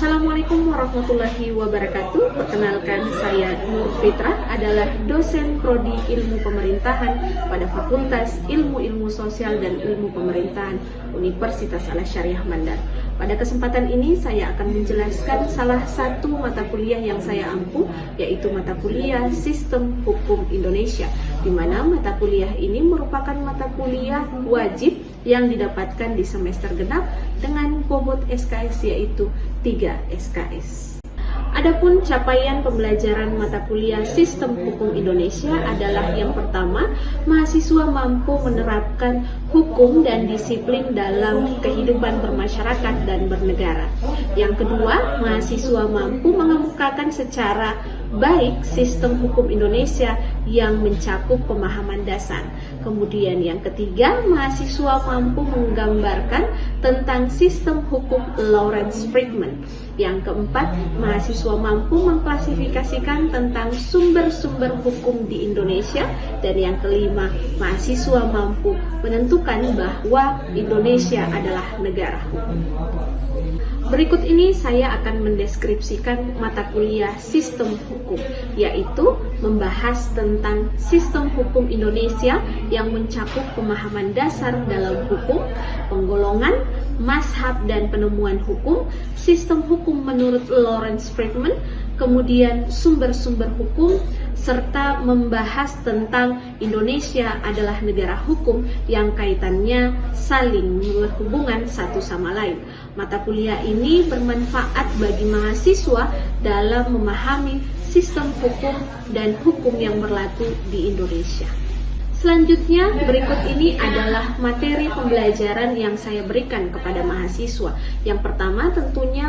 Assalamualaikum warahmatullahi wabarakatuh. Perkenalkan, saya Nur Fitra, adalah dosen Prodi Ilmu Pemerintahan pada Fakultas Ilmu Sosial dan Ilmu Pemerintahan Universitas Al-Syariah Mandar. Pada kesempatan ini saya akan menjelaskan salah satu mata kuliah yang saya ampu, yaitu mata kuliah Sistem Hukum Indonesia, di mana mata kuliah ini merupakan mata kuliah wajib yang didapatkan di semester genap dengan bobot SKS yaitu 3 SKS. Adapun capaian pembelajaran mata kuliah Sistem Hukum Indonesia adalah yang pertama, mahasiswa mampu menerapkan hukum dan disiplin dalam kehidupan bermasyarakat dan bernegara. Yang kedua, mahasiswa mampu mengemukakan secara baik sistem hukum Indonesia yang mencakup pemahaman dasar. Kemudian yang ketiga, mahasiswa mampu menggambarkan tentang sistem hukum Lawrence Friedman. Yang keempat, mahasiswa mampu mengklasifikasikan tentang sumber-sumber hukum di Indonesia. Dan yang kelima, mahasiswa mampu menentukan bahwa Indonesia adalah negara hukum. Berikut ini saya akan mendeskripsikan mata kuliah Sistem Hukum, yaitu membahas tentang sistem hukum Indonesia yang mencakup pemahaman dasar dalam hukum, penggolongan, mazhab dan penemuan hukum, sistem hukum menurut Lawrence Friedman, kemudian sumber-sumber hukum, serta membahas tentang Indonesia adalah negara hukum yang kaitannya saling berhubungan satu sama lain. Mata kuliah ini bermanfaat bagi mahasiswa dalam memahami sistem hukum dan hukum yang berlaku di Indonesia. Selanjutnya, berikut ini adalah materi pembelajaran yang saya berikan kepada mahasiswa. Yang pertama tentunya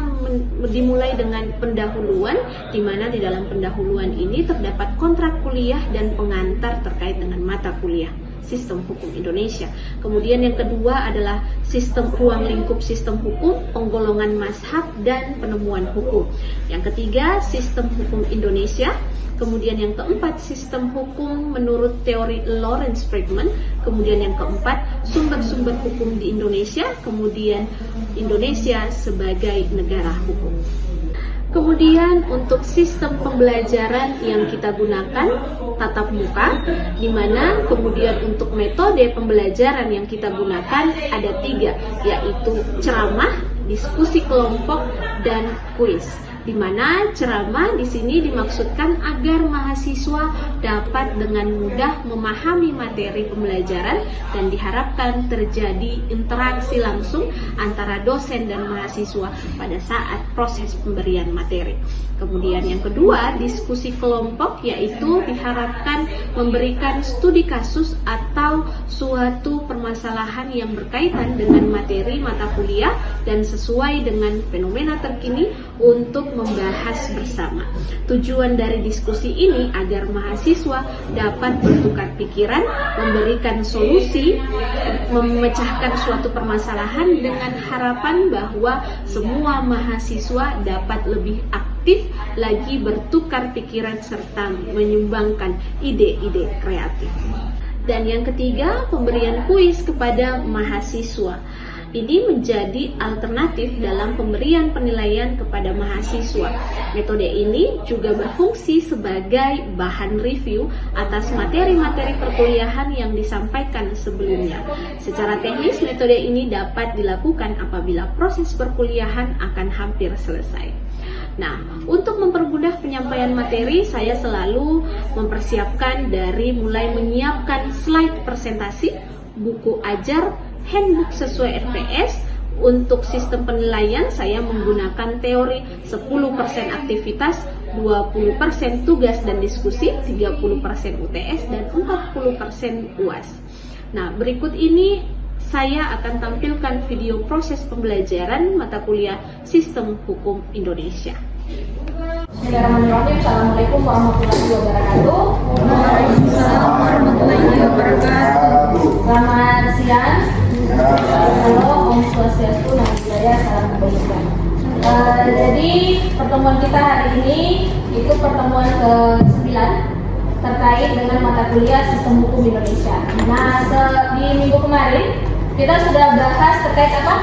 dimulai dengan pendahuluan, di mana di dalam pendahuluan ini terdapat kontrak kuliah dan pengantar terkait dengan mata kuliah Sistem Hukum Indonesia. Kemudian yang kedua adalah sistem ruang lingkup sistem hukum, penggolongan mazhab dan penemuan hukum. Yang ketiga, sistem hukum Indonesia. Kemudian yang keempat, sistem hukum menurut teori Lawrence Friedman. Kemudian yang keempat, sumber-sumber hukum di Indonesia. Kemudian Indonesia sebagai negara hukum. Kemudian untuk sistem pembelajaran yang kita gunakan tatap muka, di mana kemudian untuk metode pembelajaran yang kita gunakan ada 3, yaitu ceramah, diskusi kelompok, dan kuis. Di mana ceramah di sini dimaksudkan agar mahasiswa dapat dengan mudah memahami materi pembelajaran dan diharapkan terjadi interaksi langsung antara dosen dan mahasiswa pada saat proses pemberian materi. Kemudian yang kedua, diskusi kelompok, yaitu diharapkan memberikan studi kasus atau suatu permasalahan yang berkaitan dengan materi mata kuliah dan sesuai dengan fenomena terkini untuk membahas bersama. Tujuan dari diskusi ini agar mahasiswa dapat bertukar pikiran, memberikan solusi, memecahkan suatu permasalahan dengan harapan bahwa semua mahasiswa dapat lebih aktif lagi bertukar pikiran serta menyumbangkan ide-ide kreatif. Dan yang ketiga, pemberian kuis kepada mahasiswa. Ini menjadi alternatif dalam pemberian penilaian kepada mahasiswa. Metode ini juga berfungsi sebagai bahan review atas materi-materi perkuliahan yang disampaikan sebelumnya. Secara teknis, metode ini dapat dilakukan apabila proses perkuliahan akan hampir selesai. Nah, untuk mempermudah penyampaian materi, saya selalu mempersiapkan dari mulai menyiapkan slide presentasi, buku ajar, handbook sesuai RPS. Untuk sistem penilaian saya menggunakan teori 10% aktivitas, 20% tugas dan diskusi, 30% UTS dan 40% UAS. Nah, berikut ini saya akan tampilkan video proses pembelajaran mata kuliah Sistem Hukum Indonesia. Bismillahirrahmanirrahim. Assalamualaikum warahmatullahi wabarakatuh. Waalaikumsalam warahmatullahi wabarakatuh. Selamat siang. Halo, Om Swastiastu, Namo Buddhaya, salam kebajikan. Jadi pertemuan kita hari ini itu pertemuan ke-9 terkait dengan mata kuliah Sistem Hukum Indonesia. Nah, di minggu kemarin kita sudah bahas terkait apa?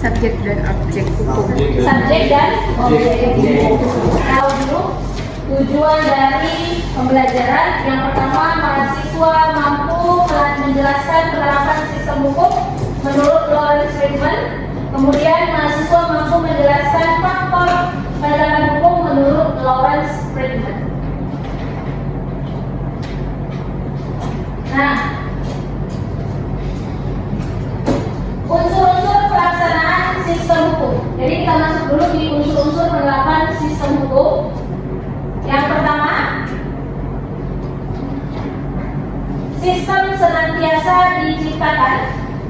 Subjek dan objek hukum. Subjek dan objek hukum. Tahu dulu tujuan dari pembelajaran. Yang pertama, mahasiswa mampu menjelaskan penerapan sistem hukum menurut Lawrence Friedman. Kemudian mahasiswa mampu menjelaskan faktor penegakan hukum menurut Lawrence Friedman. Nah, unsur-unsur pelaksanaan sistem hukum. Jadi kita masuk dulu di unsur-unsur penerapan sistem hukum. Yang pertama, sistem senantiasa diciptakan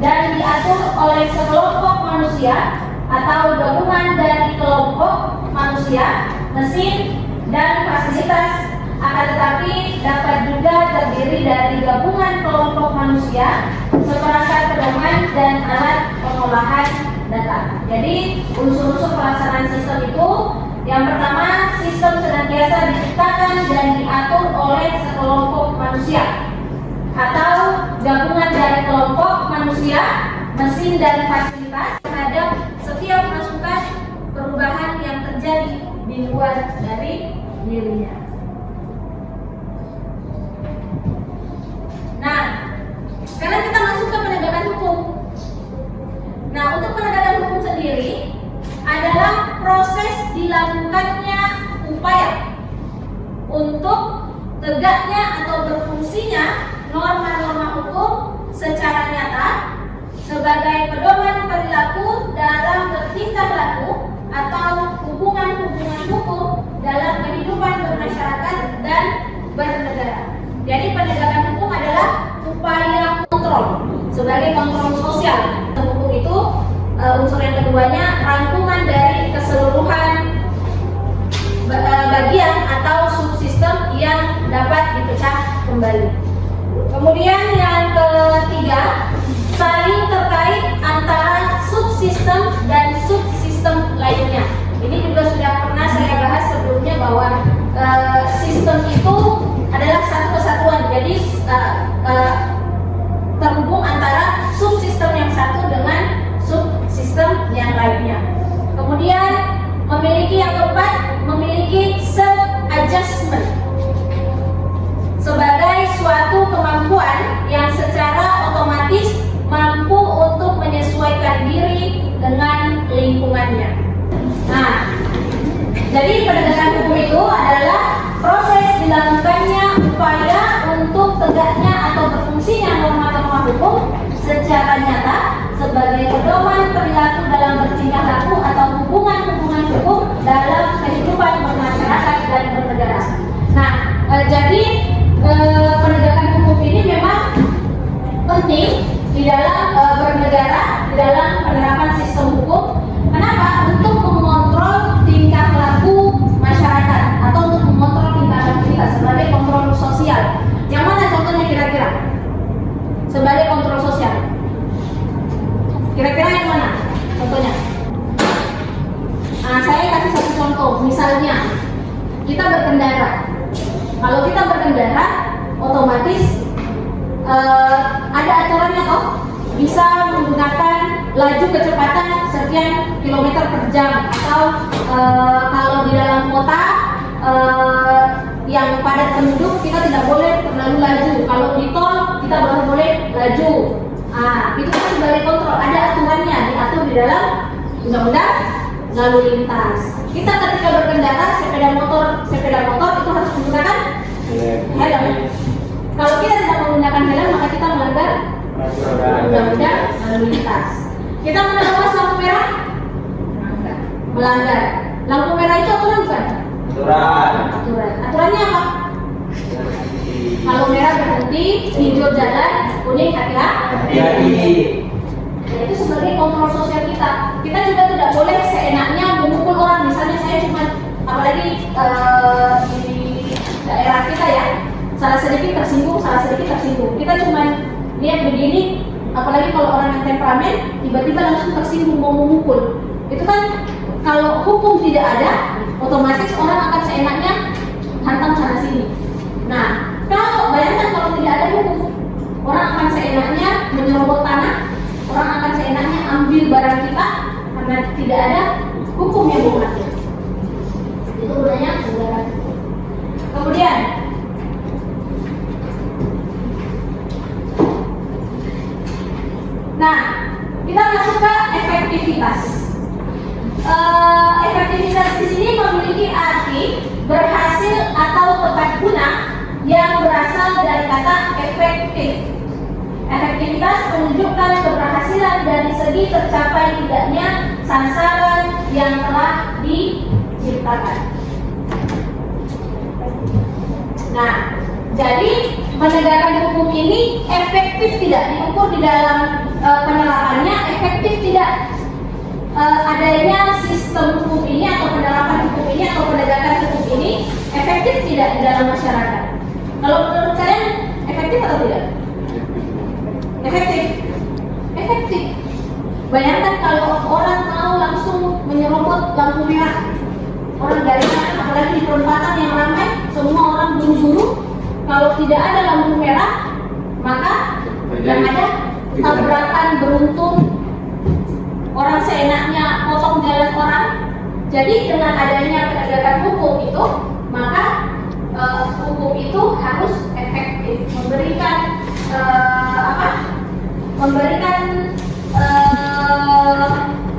dan diatur oleh sekelompok manusia atau gabungan dari kelompok manusia, mesin, dan fasilitas. Akan tetapi dapat juga terdiri dari gabungan kelompok manusia, seperangkat pedoman dan alat pengolahan data. Jadi unsur-unsur pelaksanaan sistem itu, yang pertama, sistem senantiasa diciptakan dan diatur oleh sekelompok manusia atau gabungan dari kelompok manusia, mesin, dan fasilitas terhadap setiap masukan perubahan yang terjadi di luar dari dirinya. Nah, sekarang kita masuk ke penegakan hukum. Nah, untuk penegakan hukum sendiri adalah proses dilakukannya upaya untuk tegaknya atau berfungsinya norma-norma hukum secara nyata sebagai pedoman perilaku dalam bertingkah laku atau hubungan-hubungan hukum dalam kehidupan bermasyarakat dan bernegara. Jadi penegakan hukum adalah upaya kontrol sebagai kontrol sosial. Hukum itu unsur yang keduanya rangkuman dari keseluruhan bagian atau subsistem yang dapat dipecah kembali. Kemudian yang ketiga, saling terkait antara subsistem dan subsistem lainnya. Ini juga sudah pernah saya bahas sebelumnya bahwa sistem itu adalah satu kesatuan. Jadi terhubung antara subsistem yang satu dengan subsistem yang lainnya. Kemudian memiliki yang keempat, memiliki self-adjustment sebagai suatu kemampuan yang secara otomatis mampu untuk menyesuaikan diri dengan lingkungannya. Nah, jadi penegakan hukum itu adalah proses dilakukannya upaya untuk tegaknya atau berfungsinya norma-norma hukum secara nyata sebagai pedoman perilaku dalam bertingkah laku atau hubungan-hubungan hukum dalam kehidupan bermasyarakat dan bernegara. Nah, jadi penegakan hukum ini memang penting di dalam bernegara, di dalam penerapan sistem hukum. Kenapa? Untuk mengontrol tingkah laku masyarakat atau untuk mengontrol tingkah laku kita sebagai kontrol sosial. Yang mana contohnya kira-kira? Sebagai kontrol sosial. Kira-kira yang mana contohnya? Nah, saya kasih satu contoh. Misalnya kita berkendara. Kalau kita berkendara, otomatis ada aturannya toh. Bisa menggunakan laju kecepatan sekian kilometer per jam, atau kalau di dalam kota yang padat penduduk kita tidak boleh terlalu laju. Kalau di tol kita baru boleh laju. Itu kan sebagai kontrol, ada aturannya, diatur di dalam undang-undang lalu lintas. Kita ketika berkendara sepeda motor itu harus menggunakan helm. Kalau kita tidak menggunakan helm, maka kita melanggar undang-undang lalu lintas. Kita menerobos lampu merah, melanggar. Lampu merah itu aturan bukan? Aturan. Aturannya apa? Kalau merah berhenti, hijau jalan, kuning hati-hati. Itu sebagai kontrol sosial kita. Kita juga tidak boleh seenaknya memukul orang. Misalnya saya cuma, apalagi di daerah kita ya, salah sedikit tersinggung. Kita cuma lihat begini, apalagi kalau orang yang temperamen, tiba-tiba langsung tersinggung mau memukul. Itu kan kalau hukum tidak ada, otomatis orang akan seenaknya hantam sana sini. Nah, kalau bayangkan kalau tidak ada hukum, orang akan seenaknya menyerobot tanah, orang akan seenaknya ambil barang kita, karena tidak ada hukum yang mengatur. Itu gunanya penegakan hukum. Kemudian nah, kita masuk ke efektivitas. Efektivitas di sini memiliki arti berhasil atau tepat guna yang berasal dari kata efektif. Efektivitas menunjukkan keberhasilan dari segi tercapai tidaknya sasaran yang telah diciptakan. Nah, jadi penegakan hukum ini efektif tidak diukur di dalam penerapannya, efektif tidak adanya sistem hukum ini atau penerapan hukum ini atau penegakan hukum ini efektif tidak di dalam masyarakat. Kalau menurut kalian efektif atau tidak? Efektif. Efektif. Bayangkan kalau orang mau langsung menyerobot lampu merah, orang dari mana, apalagi di perempatan yang ramai, semua orang buru-buru. Kalau tidak ada lampu merah, maka yang ada tabrakan beruntun, orang seenaknya potong jalan orang. Jadi dengan adanya penegakan hukum itu, maka hukum itu harus efektif, memberikan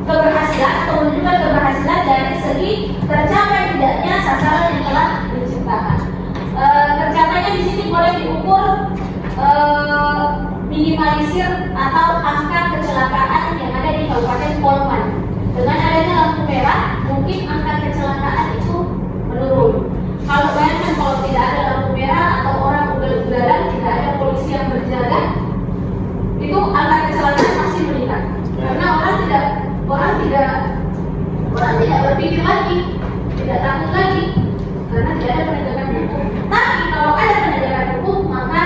keberhasilan atau menunjukkan keberhasilan dari segi tercapai tidaknya sasaran yang telah diciptakan. Tercapainya di sini boleh diukur minimalisir atau angka kecelakaan yang ada di Kabupaten Polman. Dengan adanya lampu merah, mungkin angka kecelakaan itu menurun. Kalau bayangkan kalau tidak ada lampu merah atau orang ugal-ugalan, tidak ada polisi yang berjaga, itu angka kecelakaan masih meningkat. Karena orang tidak berpikir lagi, tidak takut lagi, karena tidak ada penegakan hukum. Tapi kalau ada penegakan hukum, maka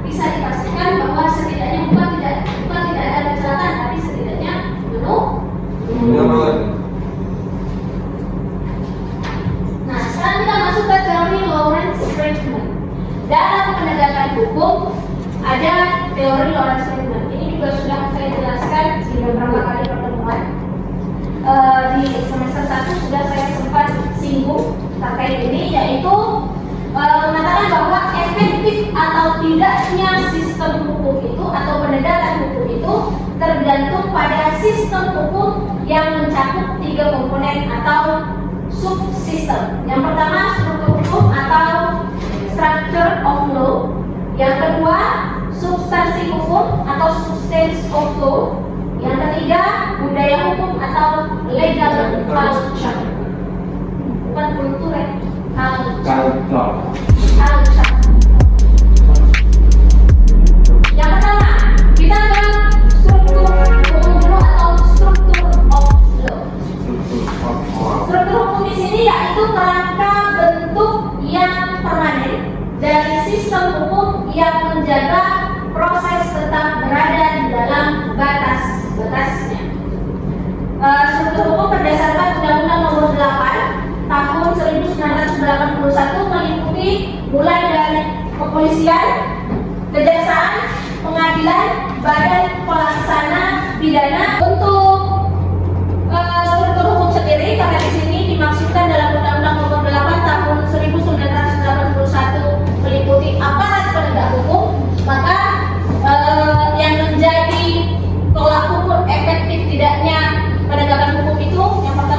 bisa dipastikan bahwa setidaknya bukan tidak ada kecelakaan, tapi setidaknya menurun. Nah, sekarang kita masuk ke teori Lawrence-Friedman. Dalam penegakan hukum ada teori Lawrence-Friedman. Ini juga sudah saya jelaskan di beberapa kali pertemuan. Di semester 1 sudah saya sempat singgung terkait ini, yaitu mengatakan bahwa efektif atau tidaknya sistem hukum itu atau penegakan hukum itu tergantung pada sistem hukum yang mencakup 3 komponen atau subsistem. Yang pertama struktur hukum atau structure of law. Yang kedua substansi hukum atau substance of law. Yang ketiga budaya hukum atau legal culture. Bukan kultur ya, culture. Yang pertama kita ke struktur hukum dulu atau struktur of law. Struktur hukum di sini yaitu kerangka bentuk yang permanen dari sistem hukum yang menjaga proses tetap berada di dalam batas-batasnya. Struktur hukum berdasarkan Undang-Undang Nomor 8 Tahun 1981 meliputi mulai dari kepolisian, kejaksaan, pengadilan, badan pelaksana pidana. Untuk struktur hukum sendiri, karena di sini dimaksudkan dalam Undang-Undang Nomor 8 Tahun 1981 meliputi aparat penegak hukum, maka yang menjadi tolak ukur efektif tidaknya penegakan hukum itu yang pertama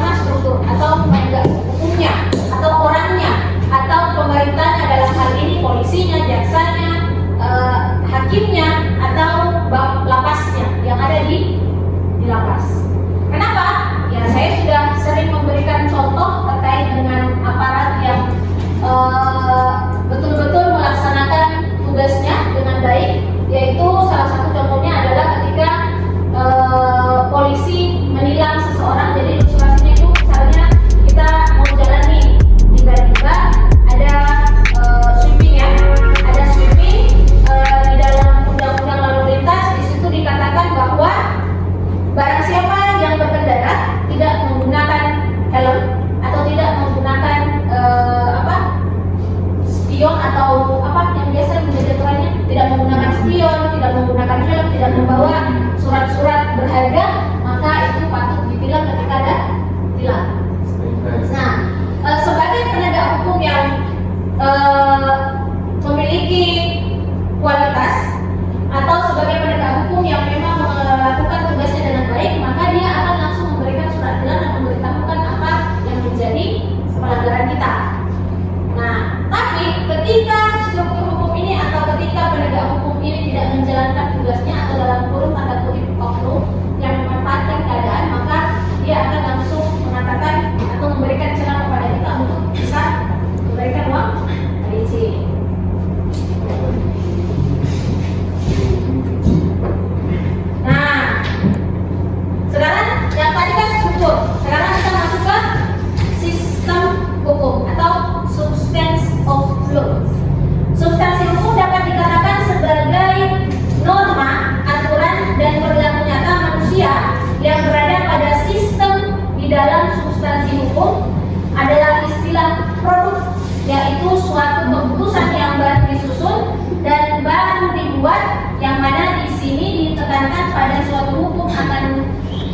substansi hukum adalah istilah produk, yaitu suatu keputusan yang baru disusun dan baru dibuat, yang mana di sini ditekankan pada suatu hukum akan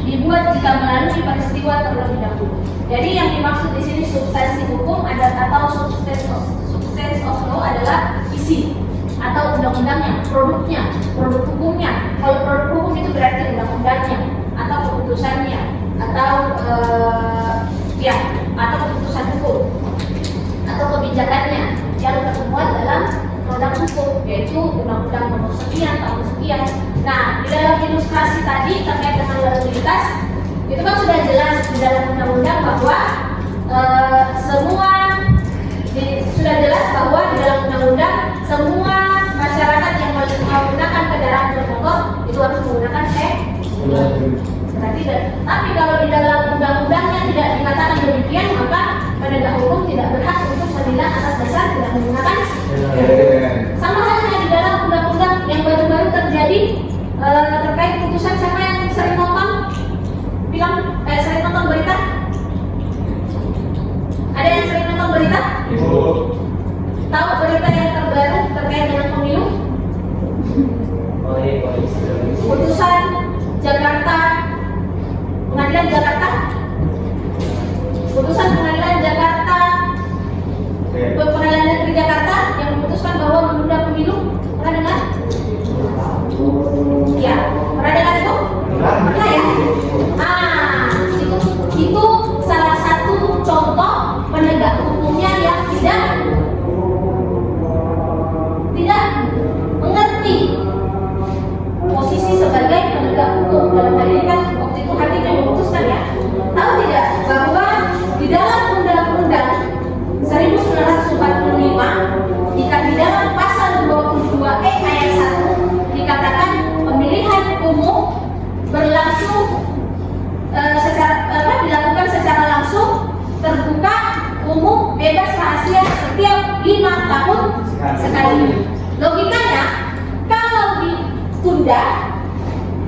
dibuat jika melalui peristiwa terlebih dahulu. Jadi yang dimaksud di sini substansi hukum atau substance of law adalah isi atau undang-undangnya, produk hukumnya. Kalau produk hukum itu berarti undang-undangnya atau keputusannya atau atau keputusan hukum atau kebijakannya yang termuat dalam produk hukum, yaitu undang-undang nomor sekian tahun sekian. Nah, di dalam ilustrasi tadi terkait dengan lalu lintas itu kan sudah jelas di dalam undang-undang bahwa sudah jelas bahwa di dalam undang-undang semua masyarakat yang menggunakan kendaraan bermotor itu harus menggunakan berarti. Tapi kalau di dalam undang-undangnya tidak dikatakan demikian, maka penegak hukum tidak berhak untuk menindak atas dasar tidak menggunakan. Sama halnya di dalam undang-undang yang baru-baru terjadi terkait putusan, siapa yang sering nonton sering nonton berita? Ada yang sering nonton berita? Tahu berita yang terbaru terkait dengan pemilu? Putusan Jakarta, Pengadilan Jakarta, putusan Pengadilan Jakarta, Pengadilan Negeri Jakarta yang memutuskan bahwa menunda pemilu. Pernah dengar? Ya, pernah dengar itu? Pernah ya? Itu salah satu contoh penegak hukumnya yang tidak mengerti posisi sebagai penegak hukum. Dalam hal ini kan waktu itu hakim yang memutuskan, ya, tahu tidak bahwa di dalam undang-undang 1945 di dalam pasal 22E ayat 1 dikatakan pemilihan umum berlangsung dilakukan secara langsung, terbuka, umum, bebas rahasia setiap 5 tahun sekali. Logikanya kalau ditunda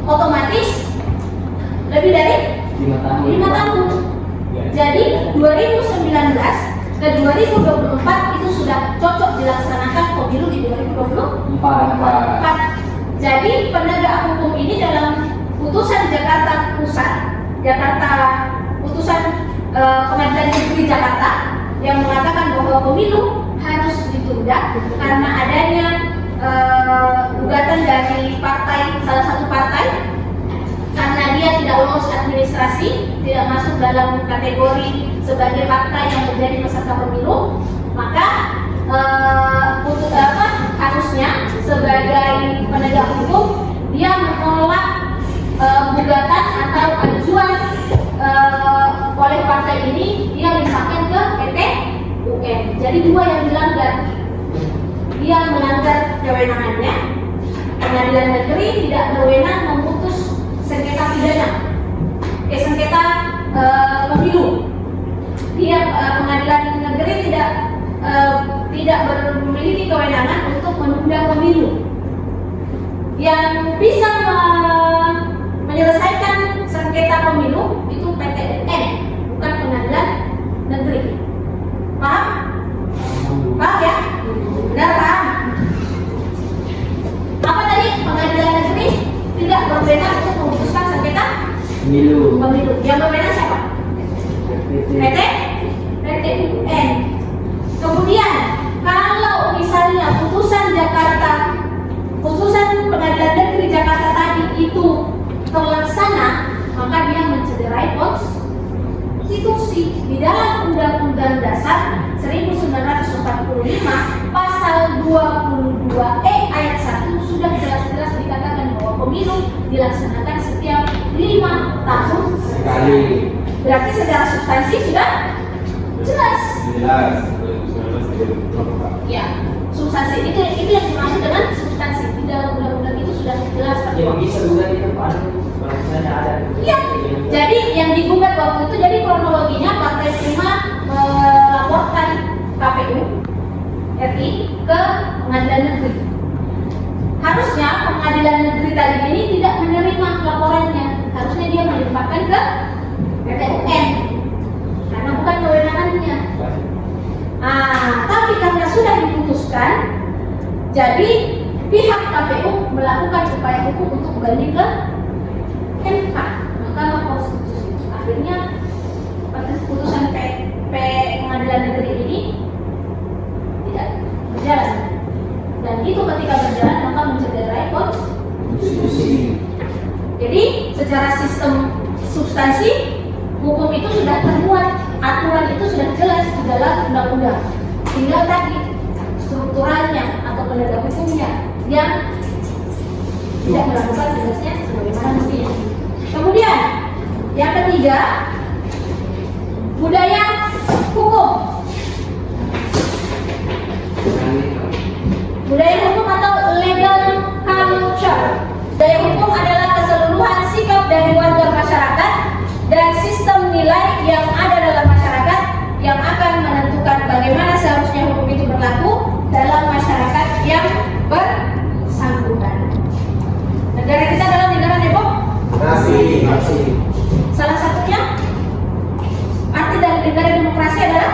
otomatis lebih dari 5 tahun. Jadi 2019 ke 2024 itu sudah cocok dilaksanakan pemilu di 2024. Jadi penegak hukum ini dalam putusan Jakarta Pusat, putusan Pengadilan Negeri Jakarta yang mengatakan bahwa pemilu harus ditunda karena adanya gugatan dari salah satu partai karena dia tidak lolos administrasi, tidak masuk dalam kategori sebagai partai yang menjadi peserta pemilu, maka harusnya sebagai penegak hukum dia menolak gugatan atau ajuan oleh partai ini, dia limpahkan ke PT UN. Jadi dua yang dilanggar. Dia melanggar kewenangannya. Pengadilan negeri tidak berwenang memutus sengketa pidana, sengketa pemilu. Dia pengadilan negeri tidak memiliki kewenangan untuk menunda pemilu. Yang bisa menyelesaikan sengketa pemilu itu PT UN, bukan pengadilan negeri. Paham? Paham ya? Benar paham? Apa tadi? Pengadilan negeri tidak berwenang untuk memutuskan sengketa pemilu. Yang berwenang siapa? PT UN. Kemudian kalau misalnya putusan Pengadilan Negeri Jakarta tadi itu terlaksana, maka dia mencederai konstitusi. Di dalam Undang-Undang Dasar 1945 pasal 22E ayat 1 sudah jelas-jelas dikatakan bahwa pemilu dilaksanakan setiap 5 tahun sekali. Berarti secara substansi sudah jelas. Ya, substansi itu yang dimaksud dengan substansi. Di dalam undang-undang itu sudah jelas. Yang bisa juga itu kalau misalnya ada. Iya. Jadi yang digugat waktu itu, jadi kronologinya Partai Prima melaporkan KPU RI ke Pengadilan Negeri. Harusnya Pengadilan Negeri tadi ini tidak menerima laporannya. Harusnya dia melimpahkan ke PT UN. memutuskan, jadi pihak KPU melakukan upaya hukum untuk banding ke MK, Mahkamah Konstitusi. Akhirnya putusan Pengadilan Negeri ini tidak berjalan, dan itu ketika berjalan maka mencederai konstitusi. Jadi secara sistem substansi hukum itu sudah termuat, aturan itu sudah jelas di dalam undang-undang. Tinggal tadi strukturalnya atau penegak hukumnya yang tidak melakukan tugasnya sebagaimana mestinya. Kemudian yang ketiga, budaya hukum. Budaya hukum atau legal culture. Budaya hukum adalah keseluruhan sikap dari warga masyarakat dan sistem nilai yang ada dalam masyarakat yang akan menentukan bagaimana seharusnya hukum itu berlaku dalam masyarakat yang bersangkutan. Negara kita adalah negara demokrasi. Salah satunya arti dari negara demokrasi adalah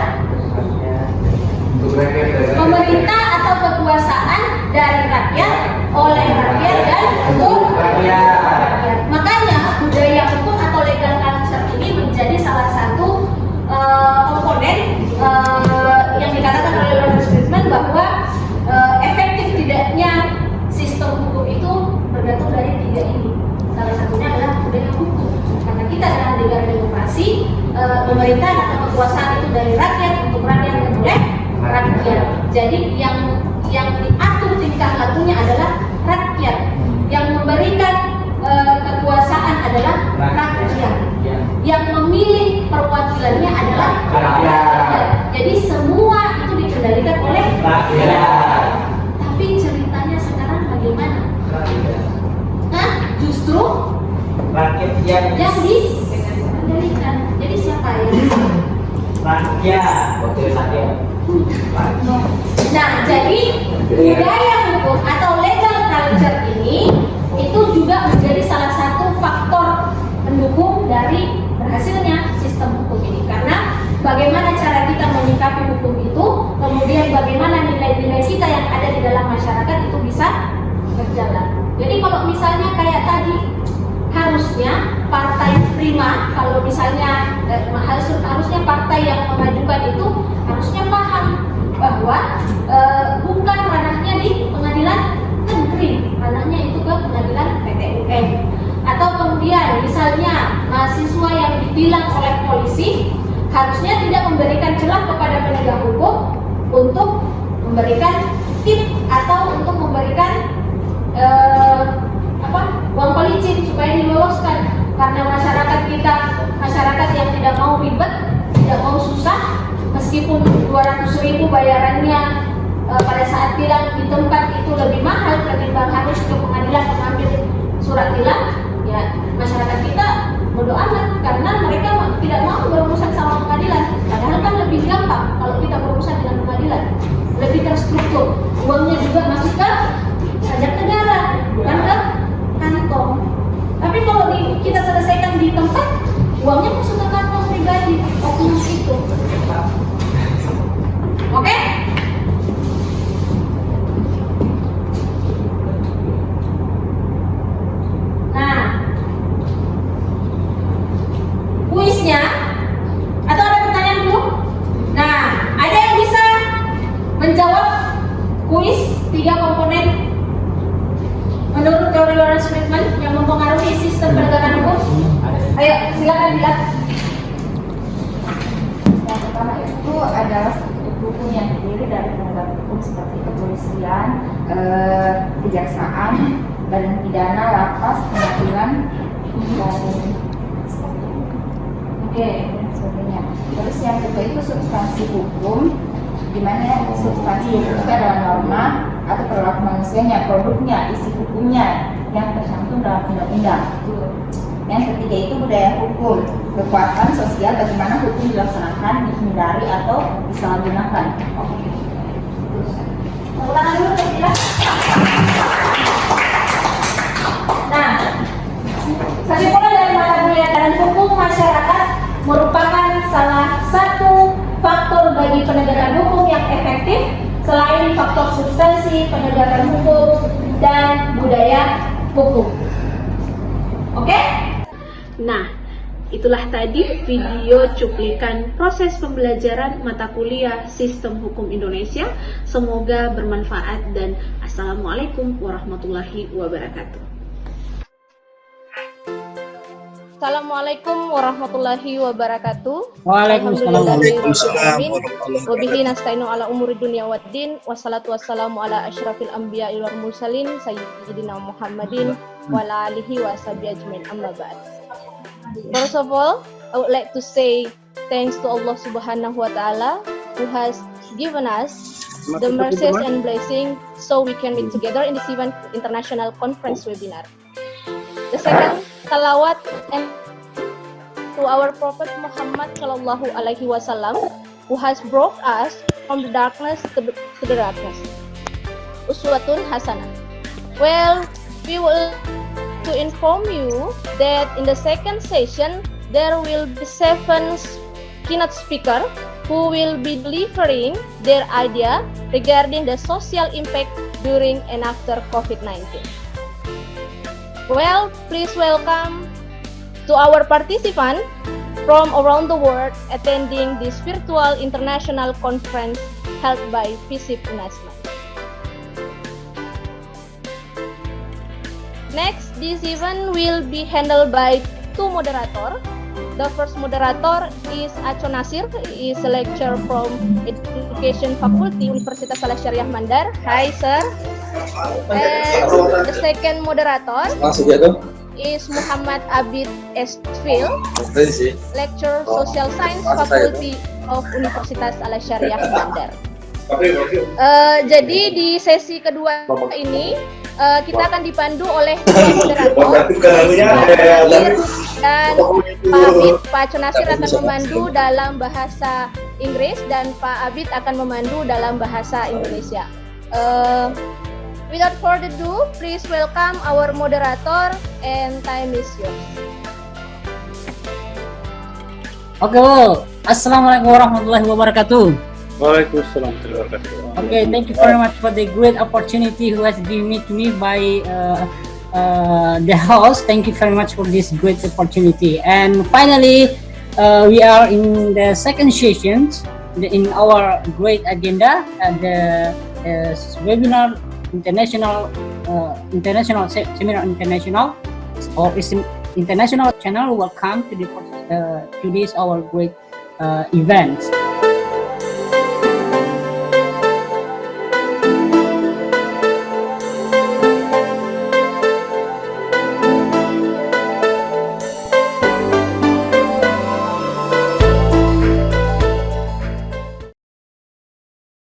pemerintah atau kekuasaan dari rakyat, oleh rakyat dan untuk rakyat. Makanya budaya hukum atau legal culture ini menjadi salah satu komponen yang dikatakan oleh Lawrence Friedman bahwa efektif tidaknya sistem hukum itu bergantung dari tiga ini. Salah satunya adalah budaya hukum. Karena kita adalah negara demokrasi, pemerintah atau kekuasaan itu dari rakyat untuk rakyat dan oleh rakyat. Jadi yang diatur tingkah lakunya adalah rakyat. Yang memberikan kekuasaan adalah rakyat. Yang memilih perwakilannya adalah rakyat. Jadi semua itu dikendalikan oleh rakyat. Tapi ceritanya sekarang bagaimana? Nah, justru rakyat yang dikendalikan. Jadi siapa ya? Rakyat. Nah, jadi budaya hukum atau legal culture ini itu juga menjadi salah satu faktor pendukung dari berhasilnya sistem hukum ini. Karena bagaimana cara kita menyikapi hukum itu, kemudian bagaimana nilai-nilai kita yang ada di dalam masyarakat itu bisa berjalan. Jadi kalau misalnya kayak tadi, harusnya partai prima, kalau misalnya harusnya partai yang mengajukan itu harusnya paham bahwa bukan ranahnya di pengadilan negeri, ranahnya itu ke pengadilan PT-UN. Atau kemudian misalnya mahasiswa yang ditilang oleh polisi harusnya tidak memberikan celah kepada penegak hukum untuk memberikan tip atau untuk memberikan uang pelicin supaya diloloskan. Karena masyarakat kita masyarakat yang tidak mau ribet, tidak mau susah, meskipun 200.000 bayarannya pada saat tilang di tempat itu lebih mahal ketimbang harus ke pengadilan mengambil surat tilang, ya masyarakat kita bodo amat karena mereka tidak mau berurusan sama pengadilan. Padahal kan lebih gampang kalau kita berurusan dengan pengadilan, lebih terstruktur, uangnya juga masuk ke pajak negara, bukan ke kantong. Tapi kalau kita selesaikan di tempat, uangnya masuk ke kantong pribadi oknum itu. Oke? Nah, kuisnya atau ada pertanyaan dulu? Nah, ada yang bisa menjawab kuis 3 komponen menurut teori Lawrence Friedman yang mempengaruhi sistem penegakan hukum? Ayo, silakan lihat. Yang pertama itu adalah struktur hukum yang terdiri dari penegak hukum seperti kepolisian, kejaksaan, badan pidana, lapas, pengadilan, dan sebagainya. Terus yang kedua itu substansi hukum, di mana substansi hukum itu adalah norma atau perilaku manusianya, produknya, isi hukumnya yang tercantum dalam undang-undang. Yang ketiga itu budaya hukum, kekuatan sosial bagaimana hukum dilaksanakan, dihindari atau disalahgunakan. Ulangan dulu ya. Nah, kesimpulan dari mata kuliah dan hukum masyarakat merupakan salah satu faktor bagi penegakan hukum yang efektif selain faktor penegakan hukum, dan budaya hukum. Oke? Nah, itulah tadi video cuplikan proses pembelajaran mata kuliah Sistem Hukum Indonesia. Semoga bermanfaat dan Assalamualaikum warahmatullahi wabarakatuh. Assalamualaikum warahmatullahi wabarakatuh. Waalaikumsalam. Wabihi nasta'inu ala umuri dunya waddin. Wassalatu wassalamu ala asyrafil anbiya wal mursalin sayyidina Muhammadin wa ala alihi wa sahbihi ajmain, amma ba'd. First of all, I would like to say thanks to Allah Subhanahu wa taala who has given us the mercies and blessing so we can meet together in this event international conference webinar. The second, salawat and to our Prophet Muhammad Sallallahu Alaihi Wasallam who has brought us from the darkness to the darkness. Uswatun Hasanah. Well, we will to inform you that in the second session there will be 7 keynote speakers who will be delivering their idea regarding the social impact during and after COVID-19. Well, please welcome to our participants from around the world attending this virtual international conference held by FISIP UNASMA. Next, this event will be handled by 2 moderators. The first moderator is Aco Nasir, he is a lecturer from Education Faculty Universitas Al Syariah Mandar. Hi, sir. And the second moderator is Muhammad Abid Esfil, lecturer Social Science Faculty of Universitas Al Syariah Mandar. Jadi di sesi kedua ini kita akan dipandu oleh moderator dan Pak Abid, Pak Aco Nasir akan memandu dalam bahasa Inggris dan Pak Abid akan memandu dalam bahasa Indonesia. Without further ado, please welcome our moderator and time is yours. Oke, Assalamualaikum warahmatullahi wabarakatuh. Waalaikumsalam warahmatullahi wabarakatuh. Okay, thank you very much for the great opportunity who has given to me by the host. Thank you very much for this great opportunity. And finally, we are in the second session in our great agenda, the webinar international seminar international or international channel. Welcome to this our great event.